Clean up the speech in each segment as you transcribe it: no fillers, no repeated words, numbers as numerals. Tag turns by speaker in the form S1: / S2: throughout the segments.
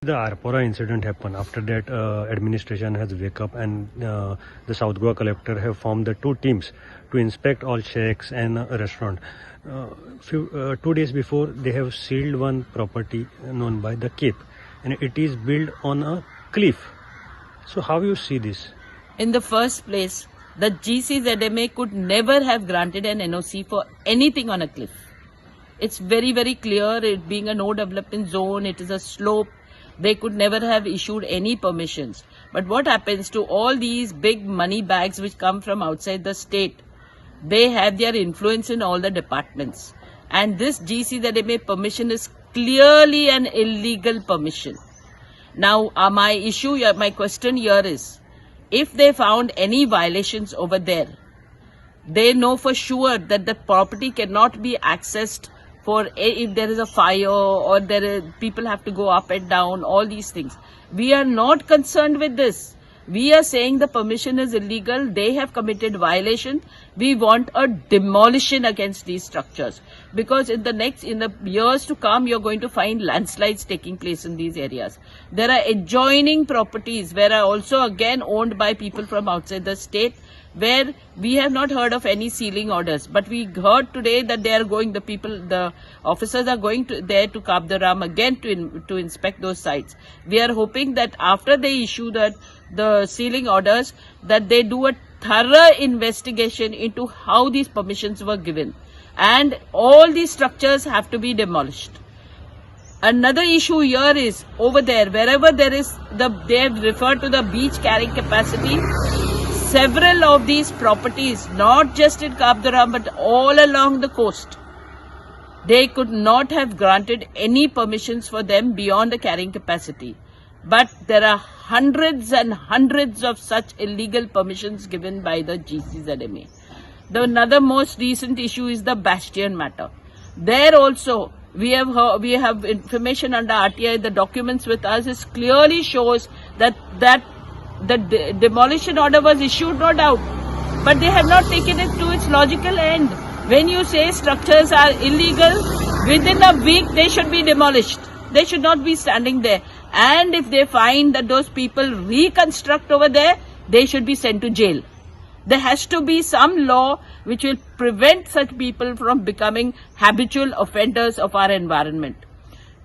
S1: the Arpora incident happened, after that administration has wake up and the South Goa collector have formed the two teams to inspect all shacks and restaurant. 2 days before, they have sealed one property known by the Cape, and it is built on a cliff. So how you see this?
S2: In the first place, the GCZMA could never have granted an NOC for anything on a cliff. It's very, very clear. It being a no development zone, it is a slope. They could never have issued any permissions. But what happens to all these big money bags which come from outside the state? They have their influence in all the departments. And this GCZMA permission is clearly an illegal permission. Now, my question here is, if they found any violations over there, they know for sure that the property cannot be accessed for if there is a fire or people have to go up and down, all these things. We are not concerned with this. We are saying the permission is illegal. They have committed violation. We want a demolition against these structures, because in the years to come, you're going to find landslides taking place in these areas. There are adjoining properties where are also again owned by people from outside the state, where we have not heard of any sealing orders. But we heard today that they are going, the officers are going there to Kabdaram again to inspect those sites. We are hoping that after they issue the sealing orders, that they do a thorough investigation into how these permissions were given. And all these structures have to be demolished. Another issue here is, over there, wherever there is they have referred to the beach carrying capacity. Several of these properties, not just in Kabdaram but all along the coast, they could not have granted any permissions for them beyond the carrying capacity. But there are hundreds and hundreds of such illegal permissions given by the GCZMA. Another most recent issue is the Bastion matter. There also, we have information under RTI. The documents with us clearly shows that the demolition order was issued, no doubt, but they have not taken it to its logical end. When you say structures are illegal, within a week they should be demolished. They should not be standing there. And if they find that those people reconstruct over there, they should be sent to jail. There has to be some law which will prevent such people from becoming habitual offenders of our environment.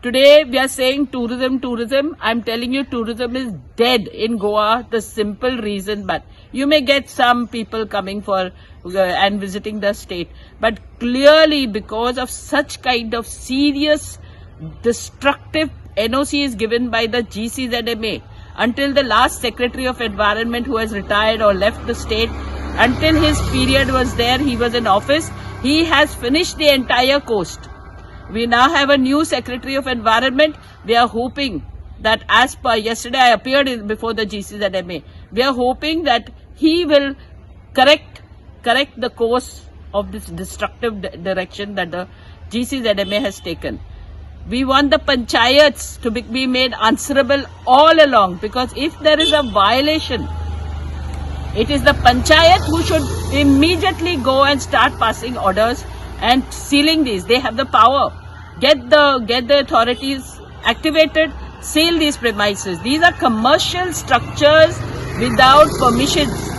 S2: Today we are saying tourism. I'm telling you, tourism is dead in Goa. The simple reason, but you may get some people coming for and visiting the state. But clearly, because of such kind of serious, destructive NOCs given by the GCZMA, until the last Secretary of Environment who has retired or left the state, until his period was there, he was in office, he has finished the entire coast. We now have a new Secretary of Environment. We are hoping that, as per yesterday I appeared before the GCZMA, we are hoping that he will correct the course of this destructive direction that the GCZMA has taken. We want the panchayats to be made answerable all along, because if there is a violation, it is the panchayat who should immediately go and start passing orders and sealing these. They have the power. Get the authorities activated, seal these premises. These are commercial structures without permissions.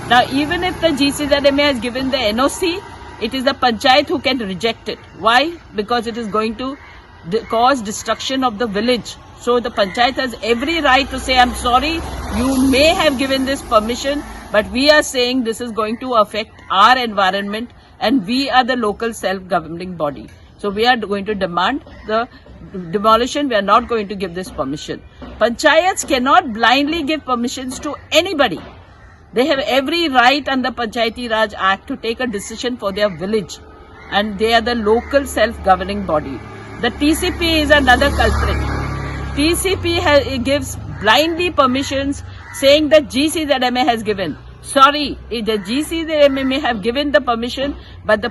S2: Now, even if the GCZMA has given the NOC, it is the panchayat who can reject it. Why? Because it is going to cause destruction of the village. So the panchayat has every right to say, I'm sorry, you may have given this permission, but we are saying this is going to affect our environment, and we are the local self-governing body. So we are going to demand the demolition. We are not going to give this permission. Panchayats cannot blindly give permissions to anybody. They have every right under Panchayati Raj Act to take a decision for their village, and they are the local self-governing body. The TCP is another culprit. TCP gives blindly permissions, saying that GCZMA has given. Sorry, the GCMA may have given the permission, but the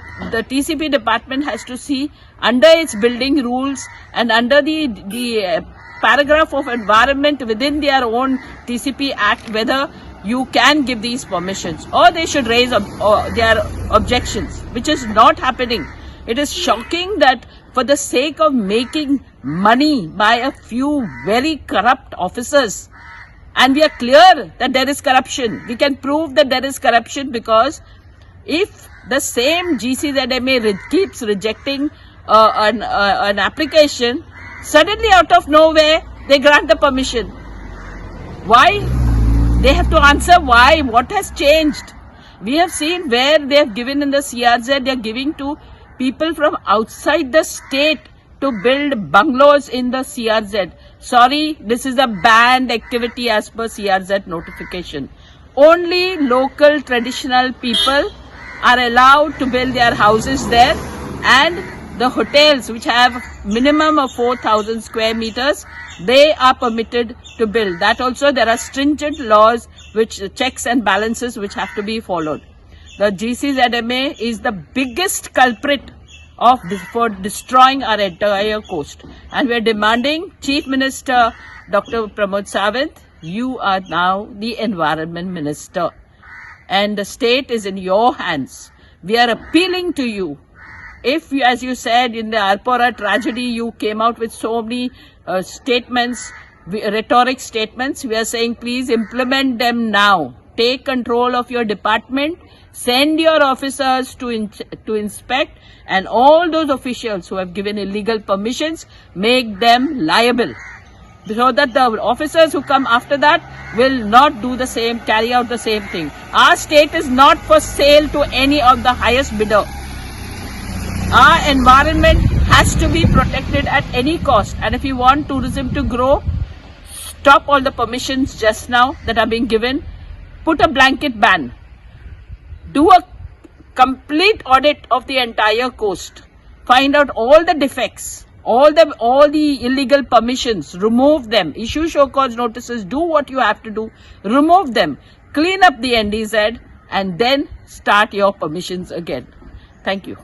S2: TCP department has to see under its building rules and under the paragraph of environment within their own TCP Act whether you can give these permissions, or they should raise their objections, which is not happening. It is shocking that for the sake of making money by a few very corrupt officers. And we are clear that there is corruption. We can prove that there is corruption because if the same GCZMA keeps rejecting an application, suddenly out of nowhere they grant the permission. Why? They have to answer why. What has changed? We have seen where they have given in the CRZ, they are giving to people from outside the state to build bungalows in the CRZ. Sorry, this is a banned activity as per CRZ notification. Only local traditional people are allowed to build their houses there, and the hotels which have minimum of 4,000 square meters, they are permitted to build. That also there are stringent laws, which checks and balances which have to be followed. The GCZMA is the biggest culprit for destroying our entire coast, and we are demanding Chief Minister Dr. Pramod Sawant, you are now the Environment Minister and the state is in your hands. We are appealing to you. If, as you said, in the Arpora tragedy, you came out with so many statements, rhetoric statements, we are saying please implement them now. Take control of your department, send your officers to inspect, and all those officials who have given illegal permissions, make them liable, so that the officers who come after that will not do the same, carry out the same thing. Our state is not for sale to any of the highest bidder. Our environment has to be protected at any cost, and if you want tourism to grow, stop all the permissions just now that are being given. Put a blanket ban. Do a complete audit of the entire coast. Find out all the defects, all the illegal permissions, remove them, issue show cause notices, do what you have to do, remove them, clean up the NDZ, and then start your permissions again. Thank you.